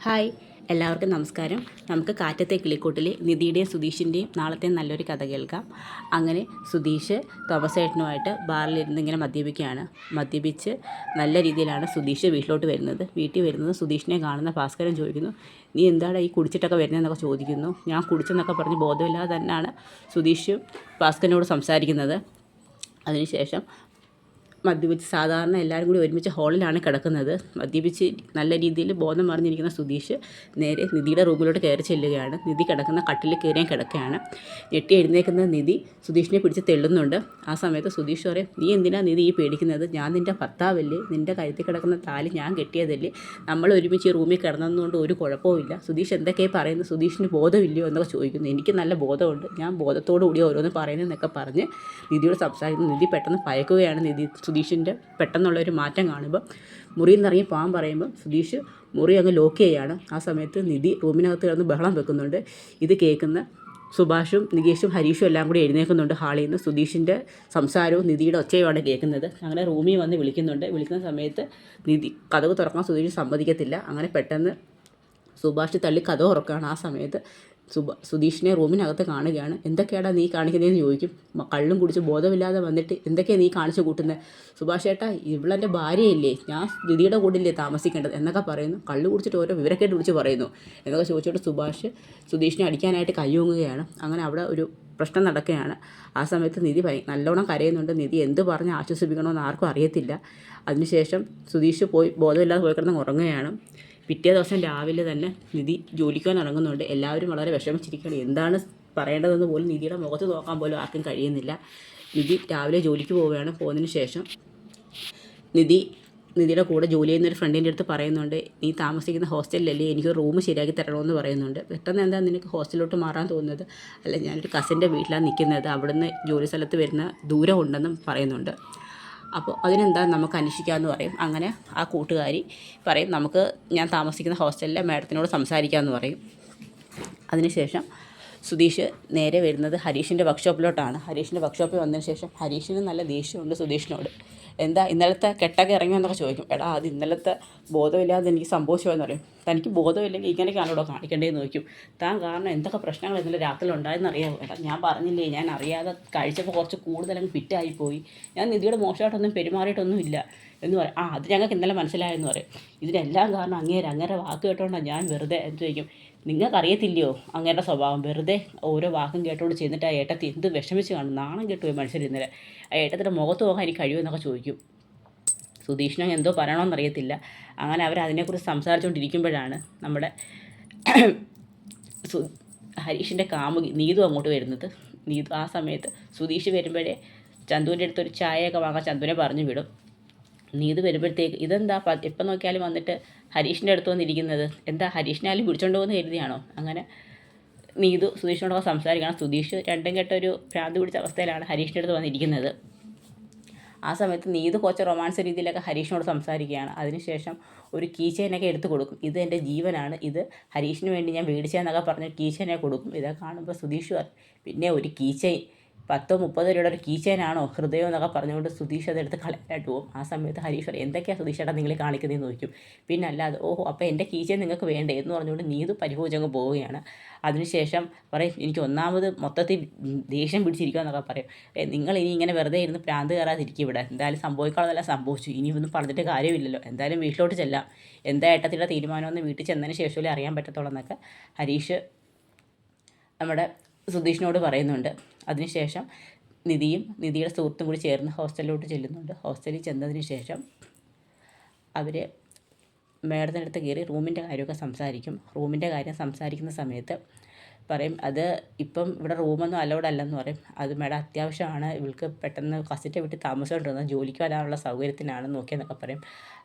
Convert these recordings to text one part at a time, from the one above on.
Hi, എല്ലാവർക്കും നമസ്കാരം. നമുക്ക് കാറ്റത്തെ കിളിക്കൂട്ടിലെ നിധിയുടെയും സുധീഷിൻ്റെയും നാളത്തെ നല്ലൊരു കഥ കേൾക്കാം. അങ്ങനെ സുധീഷ് തോമസ് ഏട്ടനുമായിട്ട് ബാറിലിരുന്ന് ഇങ്ങനെ മദ്യപിക്കുകയാണ്. മദ്യപിച്ച് നല്ല രീതിയിലാണ് സുധീഷ് വീട്ടിലോട്ട് വരുന്നത്. വീട്ടിൽ വരുന്നത് സുധീഷിനെ കാണുന്ന ഭാസ്കരൻ ചോദിക്കുന്നു, നീ എന്താണ് ഈ കുടിച്ചിട്ടൊക്കെ വരുന്നതെന്നൊക്കെ ചോദിക്കുന്നു. ഞാൻ കുടിച്ചെന്നൊക്കെ പറഞ്ഞ് ബോധമില്ലാതെ തന്നെയാണ് സുധീഷ് ഭാസ്കരനോട് സംസാരിക്കുന്നത്. അതിനുശേഷം മദ്യപിച്ച് സാധാരണ എല്ലാവരും കൂടി ഒരുമിച്ച് ഹാളിലാണ് കിടക്കുന്നത്. മദ്യപിച്ച് നല്ല രീതിയിൽ ബോധം മറിഞ്ഞിരിക്കുന്ന സുധീഷ് നേരെ നിധിയുടെ റൂമിലോട്ട് കയറി ചെല്ലുകയാണ്. നിധി കിടക്കുന്ന കട്ടിലിൽ കയറിയും കിടക്കുകയാണ്. ഞെട്ടി എഴുന്നേൽക്കുന്ന നിധി സുധീഷിനെ പിടിച്ച് തെള്ളുന്നുണ്ട്. ആ സമയത്ത് സുധീഷ് പറയും, നീ എന്തിനാ നിധി ഈ പേടിക്കുന്നത്? ഞാൻ നിൻ്റെ ഭർത്താവല്ലേ, നിൻ്റെ കഴുത്തിൽ കിടക്കുന്ന താലി ഞാൻ കെട്ടിയതല്ലേ, നമ്മൾ ഒരുമിച്ച് ഈ റൂമിൽ കിടന്നതുകൊണ്ട് ഒരു കുഴപ്പമില്ല. സുധീഷ് എന്തൊക്കെയാണ് പറയുന്നത്, സുധീഷിന് ബോധമില്ലയോ എന്നൊക്കെ ചോദിക്കുന്നു. എനിക്ക് നല്ല ബോധമുണ്ട്, ഞാൻ ബോധത്തോടു കൂടി ഓരോന്ന് പറയുന്നതെന്നൊക്കെ പറഞ്ഞ് നിധിയോട് സംസാരിക്കുന്നു. നിധി പെട്ടെന്ന് ഭയക്കുകയാണ്. സുധീഷിൻ്റെ പെട്ടെന്നുള്ളൊരു മാറ്റം കാണുമ്പോൾ മുറിയിൽ നിന്ന് ഇറങ്ങി പോകാൻ പറയുമ്പോൾ സുധീഷ് മുറി അങ്ങ് ലോക്ക് ചെയ്യുകയാണ്. ആ സമയത്ത് നിധി റൂമിനകത്ത് കിടന്ന് ബഹളം വെക്കുന്നുണ്ട്. ഇത് കേൾക്കുന്ന സുഭാഷും നികേഷും ഹരീഷും എല്ലാം കൂടി എഴുന്നേൽക്കുന്നുണ്ട് ഹാളിൽ നിന്ന്. സുധീഷിൻ്റെ സംസാരവും നിധിയുടെ ഒച്ചയുമാണ് കേൾക്കുന്നത്. അങ്ങനെ റൂമിൽ വന്ന് വിളിക്കുന്നുണ്ട്. വിളിക്കുന്ന സമയത്ത് നിധി കതക് തുറക്കാൻ സുധീഷ് സമ്മതിക്കത്തില്ല. അങ്ങനെ പെട്ടെന്ന് സുഭാഷ് തള്ളി കതക് തുറക്കുകയാണ്. ആ സമയത്ത് സുധീഷിനെ റൂമിനകത്ത് കാണുകയാണ്. എന്തൊക്കെയാടാ നീ കാണിക്കുന്നതെന്ന് ചോദിക്കും. കള്ളും കുടിച്ച് ബോധമില്ലാതെ വന്നിട്ട് എന്തൊക്കെയാണ് നീ കാണിച്ചു കൂട്ടുന്നത്? സുഭാഷ് ഏട്ടാ, ഇവളെൻ്റെ ഭാര്യയല്ലേ, ഞാൻ നിധിയുടെ കൂടില്ലേ താമസിക്കേണ്ടത് എന്നൊക്കെ പറയുന്നു. കള്ളു കുടിച്ചിട്ട് ഓരോ വിവരക്കേട്ട് വിളിച്ച് പറയുന്നു എന്നൊക്കെ ചോദിച്ചിട്ട് സുഭാഷ് സുധീഷിനെ അടിക്കാനായിട്ട് കയ്യോങ്ങുകയാണ്. അങ്ങനെ അവിടെ ഒരു പ്രശ്നം നടക്കുകയാണ്. ആ സമയത്ത് നിധി നല്ലോണം കരയുന്നുണ്ട്. നിധി എന്ത് പറഞ്ഞ് ആശ്വസിപ്പിക്കണമെന്ന് ആർക്കും അറിയത്തില്ല. അതിനുശേഷം സുധീഷ് പോയി ബോധമില്ലാതെ പോയി കിടന്ന് ഉറങ്ങുകയാണ്. പിറ്റേ ദിവസം രാവിലെ തന്നെ നിധി ജോലിക്കാൻ ഇറങ്ങുന്നുണ്ട്. എല്ലാവരും വളരെ വിഷമിച്ചിരിക്കുകയാണ്. എന്താണ് പറയേണ്ടതെന്ന് പോലും നിധിയുടെ മുഖത്ത് നോക്കാൻ പോലും ആർക്കും കഴിയുന്നില്ല. നിധി രാവിലെ ജോലിക്ക് പോവുകയാണ്. പോകുന്നതിന് ശേഷം നിധിയുടെ കൂടെ ജോലി ചെയ്യുന്നൊരു ഫ്രണ്ടിൻ്റെ അടുത്ത് പറയുന്നുണ്ട്, നീ താമസിക്കുന്ന ഹോസ്റ്റലിലല്ലേ, എനിക്ക് റൂം ശരിയാക്കി തരണമെന്ന് പറയുന്നുണ്ട്. പെട്ടെന്ന് എന്താ നിനക്ക് ഹോസ്റ്റലിലോട്ട് മാറാൻ തോന്നുന്നത്? അല്ല, ഞാനൊരു കസിൻ്റെ വീട്ടിലാണ് നിൽക്കുന്നത്, അവിടുന്ന് ജോലി സ്ഥലത്ത് വരുന്ന ദൂരം ഉണ്ടെന്നും പറയുന്നുണ്ട്. അപ്പോൾ അതിനെന്താ നമുക്ക് അന്വേഷിക്കാമെന്ന് പറയും. അങ്ങനെ ആ കൂട്ടുകാരി പറയും, ഞാൻ താമസിക്കുന്ന ഹോസ്റ്റലിലെ മാഡത്തിനോട് സംസാരിക്കാമെന്ന് പറയും. അതിനുശേഷം സുധീഷ് നേരെ വരുന്നത് ഹരീഷിൻ്റെ വർക്ക്ഷോപ്പിലോട്ടാണ്. ഹരീഷിൻ്റെ വർക്ക്ഷോപ്പിൽ വന്നതിന് ശേഷം ഹരീഷിന് നല്ല ദേഷ്യമുണ്ട് സുധീഷിനോട്. എന്താ ഇന്നലത്തെ കെട്ടൊക്കെ ഇറങ്ങിയെന്നൊക്കെ ചോദിക്കും. എടാ, അത് ഇന്നലത്തെ ബോധമില്ലാതെ എനിക്ക് സംഭവിച്ചോ എന്ന് പറയും. തനിക്ക് ബോധമില്ലെങ്കിൽ ഇങ്ങനെയൊക്കെയാണോ കാണിക്കേണ്ടതെന്ന് ചോദിക്കും. താൻ കാരണം എന്തൊക്കെ പ്രശ്നങ്ങൾ ഇന്നലെ രാത്രി ഉണ്ടായെന്ന് അറിയാമോ? എടാ, ഞാൻ പറഞ്ഞില്ലേ, ഞാൻ അറിയാതെ കഴിച്ചപ്പോൾ കുറച്ച് കൂടുതലങ്ങ് ഫിറ്റായിപ്പോയി, ഞാൻ നിധിയുടെ മോശമായിട്ടൊന്നും പെരുമാറിയിട്ടൊന്നും ഇല്ല എന്ന് പറയും. അത് ഞങ്ങൾക്ക് ഇന്നലെ മനസ്സിലായെന്ന് പറയും. ഇതിനെല്ലാം കാരണം അങ്ങേരെ വാക്ക് കേട്ടോണ്ടാണ് ഞാൻ വെറുതെ എന്ന് ചോദിക്കും. നിങ്ങൾക്കറിയത്തില്ലയോ അങ്ങേരുടെ സ്വഭാവം? വെറുതെ ഓരോ വാക്കും കേട്ടോണ്ട് ചെന്നിട്ട് ആ ഏട്ടത്തി എന്ത് വിഷമിച്ച് കാണും, നാണം കെട്ടുപോയി മനുഷ്യർ ഇന്നലെ. ആ ഏട്ടത്തിൻ്റെ മുഖത്ത് പോകാൻ എനിക്ക് കഴിയുമെന്നൊക്കെ ചോദിക്കും. സുധീഷിനെ എന്തോ പറയണമെന്നറിയത്തില്ല. അങ്ങനെ അവരതിനെക്കുറിച്ച് സംസാരിച്ചുകൊണ്ടിരിക്കുമ്പോഴാണ് നമ്മുടെ ഹരീഷിൻ്റെ കാമുകി നീതു അങ്ങോട്ട് വരുന്നത്. നീതു ആ സമയത്ത് സുധീഷ് വരുമ്പോഴേ ചന്തുവിൻ്റെ അടുത്തൊരു ചായയൊക്കെ വാങ്ങാൻ ചന്തുവിനെ പറഞ്ഞു വിടും. നീതു വരുമ്പോഴത്തേക്ക് ഇതെന്താ എപ്പം നോക്കിയാലും വന്നിട്ട് ഹരീഷിൻ്റെ അടുത്ത് വന്നിരിക്കുന്നത്, എന്താ ഹരീഷിനാലും പിടിച്ചോണ്ട് പോകുന്ന കരുതിയാണോ? അങ്ങനെ നീതു സുധീഷിനോടൊക്കെ സംസാരിക്കണം. സുധീഷ് രണ്ടും കെട്ടൊരു ഭ്രാന്ത് പിടിച്ച അവസ്ഥയിലാണ് ഹരീഷിൻ്റെ അടുത്ത് വന്നിരിക്കുന്നത്. ആ സമയത്ത് നീതു കുറച്ച് റൊമാൻസ് രീതിയിലൊക്കെ ഹരീഷിനോട് സംസാരിക്കുകയാണ്. അതിനുശേഷം ഒരു കീ ചെയിനൊക്കെ എടുത്ത് കൊടുക്കും. ഇത് എൻ്റെ ജീവനാണ്, ഇത് ഹരീഷിന് വേണ്ടി ഞാൻ മേടിച്ചതെന്നൊക്കെ പറഞ്ഞ് കീ ചെയിനൊക്കെ കൊടുക്കും. ഇതൊക്കെ കാണുമ്പോൾ സുധീഷ് പിന്നെ ഒരു കീ ചെയിൻ 10-30 രൂപയുടെ ഒരു കീ ചെയിനാണോ ഹൃദയം എന്നൊക്കെ പറഞ്ഞുകൊണ്ട് സുധീഷ് അതെടുത്ത് കളയാനായിട്ട് പോകും. ആ സമയത്ത് ഹരീഷ് പറയും, എന്തൊക്കെയാണ് സുധീഷേട്ടാ നിങ്ങൾ കാണിക്കുന്നതെന്ന് ചോദിക്കും. പിന്നെ അല്ലാതെ അപ്പോൾ എൻ്റെ കീ ചെയിൻ നിങ്ങൾക്ക് വേണ്ടേ എന്ന് പറഞ്ഞുകൊണ്ട് നീതു പരിഭവിച്ചങ്ങ് പോവുകയാണ്. അതിനുശേഷം പറയും, എനിക്ക് ഒന്നാമത് മൊത്തത്തിൽ ദേഷ്യം പിടിച്ചിരിക്കുക എന്നൊക്കെ പറയും. നിങ്ങൾ ഇനി ഇങ്ങനെ വെറുതെ ഇരുന്ന് പ്രാന്ത് കയറാതിരിക്കും, ഇവിടെ എന്തായാലും സംഭവിക്കാനുള്ളതെല്ലാം സംഭവിച്ചു, ഇനി ഒന്നും പറഞ്ഞിട്ട് കാര്യമില്ലല്ലോ, എന്തായാലും വീട്ടിലോട്ട് ചെല്ലാം, എന്താ ഏട്ടത്തിൻ്റെ തീരുമാനമെന്ന് വീട്ടിൽ ചെന്നതിന് ശേഷമല്ലേ അറിയാൻ പറ്റത്തുള്ളൂ എന്നൊക്കെ ഹരീഷ് നമ്മുടെ സുധീഷിനോട് പറയുന്നുണ്ട്. അതിനുശേഷം നിധിയുടെ സുഹൃത്തും കൂടി ചേർന്ന് ഹോസ്റ്റലിലോട്ട് ചെല്ലുന്നുണ്ട്. ഹോസ്റ്റലിൽ ചെന്നതിന് ശേഷം അവർ മേഡത്തിൻ്റെ അടുത്ത് കയറി റൂമിൻ്റെ കാര്യമൊക്കെ സംസാരിക്കും. റൂമിൻ്റെ കാര്യം സംസാരിക്കുന്ന സമയത്ത് പറയും, അത് ഇപ്പം ഇവിടെ റൂമൊന്നും അലൗഡ് അല്ലെന്ന് പറയും. അത് മേഡം അത്യാവശ്യമാണ്, ഇവൾക്ക് പെട്ടെന്ന് കസിൻ്റെ വീട്ടിൽ താമസിച്ചുകൊണ്ടിരുന്നത്, ജോലിക്ക് വരാനുള്ള സൗകര്യത്തിനാണ് നോക്കിയെന്നൊക്കെ പറയും.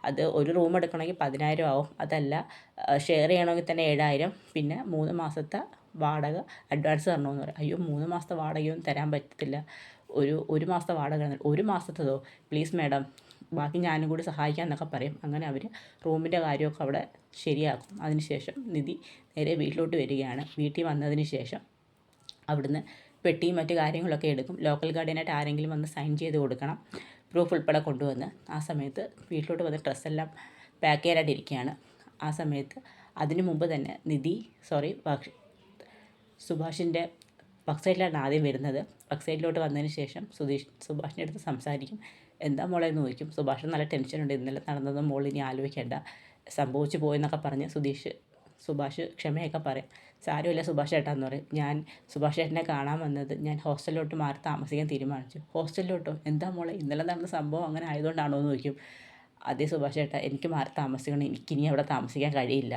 അത് ഒരു റൂം എടുക്കണമെങ്കിൽ 10,000 ആവും, അതല്ല ഷെയർ ചെയ്യണമെങ്കിൽ തന്നെ 7,000, പിന്നെ 3 മാസത്തെ വാടക അഡ്വാൻസ് തരണമെന്ന് പറയും. അയ്യോ, 3 മാസത്തെ വാടകയൊന്നും തരാൻ പറ്റത്തില്ല, ഒരു മാസത്തെ വാടക, ഒരു മാസത്തേതോ പ്ലീസ് മാഡം, ബാക്കി ഞാനും കൂടി സഹായിക്കാം എന്നൊക്കെ പറയും. അങ്ങനെ അവർ റൂമിൻ്റെ കാര്യമൊക്കെ അവിടെ ശരിയാക്കും. അതിനുശേഷം നിധി നേരെ വീട്ടിലോട്ട് വരികയാണ്. വീട്ടിൽ വന്നതിന് ശേഷം അവിടുന്ന് പെട്ടിയും മറ്റു കാര്യങ്ങളൊക്കെ എടുക്കും. ലോക്കൽ ഗാർഡിയനായിട്ട് ആരെങ്കിലും വന്ന് സൈൻ ചെയ്ത് കൊടുക്കണം, പ്രൂഫ് ഉൾപ്പെടെ കൊണ്ടുവന്ന്. ആ സമയത്ത് വീട്ടിലോട്ട് വന്ന് ഡ്രസ്സെല്ലാം പാക്ക് ചെയ്യാനായിട്ട് ഇരിക്കുകയാണ്. ആ സമയത്ത് അതിനു മുമ്പ് തന്നെ സുഭാഷിൻ്റെ വർക്ക് സൈഡിലാണ് ആദ്യം വരുന്നത്. വർക്ക് സൈഡിലോട്ട് വന്നതിന് ശേഷം സുഭാഷിൻ്റെ അടുത്ത് സംസാരിക്കും. എന്താ മോളെ എന്ന് ചോദിക്കും. സുഭാഷിന് നല്ല ടെൻഷനുണ്ട്. ഇന്നലെ നടന്നതും മോൾ ഇനി ആലോചിക്കേണ്ട, സംഭവിച്ചു പോയെന്നൊക്കെ പറഞ്ഞ് സുഭാഷ് ക്ഷമയൊക്കെ പറയും. സാരമില്ല സുഭാഷ് ചേട്ടാ എന്ന് പറയും. ഞാൻ സുഭാഷ് ചേട്ടനെ കാണാൻ വന്നത് ഞാൻ ഹോസ്റ്റലിലോട്ട് മാറി താമസിക്കാൻ തീരുമാനിച്ചു. ഹോസ്റ്റലിലോട്ടോ? എന്താ മോളെ ഇന്നലെ നടന്ന സംഭവം അങ്ങനെ ആയതുകൊണ്ടാണോ എന്ന് ചോദിക്കും. അതേ സുഭാഷ് ചേട്ടാ, എനിക്ക് മാറി താമസിക്കണം, എനിക്കിനി അവിടെ താമസിക്കാൻ കഴിയില്ല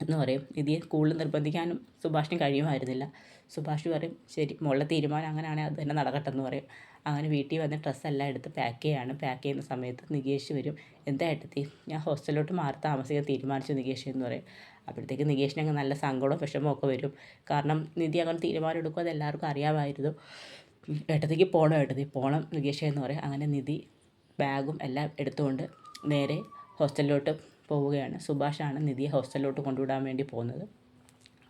എന്ന് പറയും. നിധിയെ കൂടുതൽ നിർബന്ധിക്കാനും സുഭാഷിന് കഴിയുമായിരുന്നില്ല. സുഭാഷ് പറയും ശരി മോളുടെ തീരുമാനം അങ്ങനെയാണെങ്കിൽ അത് തന്നെ നടക്കട്ടെ എന്ന് പറയും. അങ്ങനെ വീട്ടിൽ വന്ന് ഡ്രസ്സെല്ലാം എടുത്ത് പാക്ക് ചെയ്യുന്ന സമയത്ത് നികേഷ് വരും. എന്താ ഏട്ടത്തി, ഞാൻ ഹോസ്റ്റലിലോട്ട് മാറി താമസിക്കാൻ തീരുമാനിച്ചു നികേഷ് എന്ന് പറയും. അപ്പോഴത്തേക്ക് നികേഷിന് അങ്ങ് നല്ല സങ്കടവും വിഷമമൊക്കെ വരും. കാരണം നിധി അങ്ങനെ തീരുമാനം എടുക്കും, അത് എല്ലാവർക്കും അറിയാമായിരുന്നു. ഏട്ടത്തിക്ക് പോകണം നികേഷ് എന്ന് പറയും. അങ്ങനെ നിധി ബാഗും എല്ലാം എടുത്തുകൊണ്ട് നേരെ ഹോസ്റ്റലിലോട്ട് പോവുകയാണ്. സുഭാഷാണ് നിധിയെ ഹോസ്റ്റലിലോട്ട് കൊണ്ടുവിടാൻ വേണ്ടി പോകുന്നത്.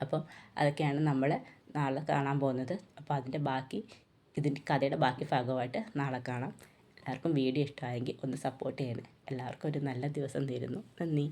അപ്പം അതൊക്കെയാണ് നമ്മൾ നാളെ കാണാൻ പോകുന്നത്. അപ്പോൾ ഇതിൻ്റെ കഥയുടെ ബാക്കി ഭാഗമായിട്ട് നാളെ കാണാം. എല്ലാവർക്കും വീഡിയോ ഇഷ്ടമായെങ്കിൽ ഒന്ന് സപ്പോർട്ട് ചെയ്യണേ. എല്ലാവർക്കും ഒരു നല്ല ദിവസം തരുന്നു. നന്ദി.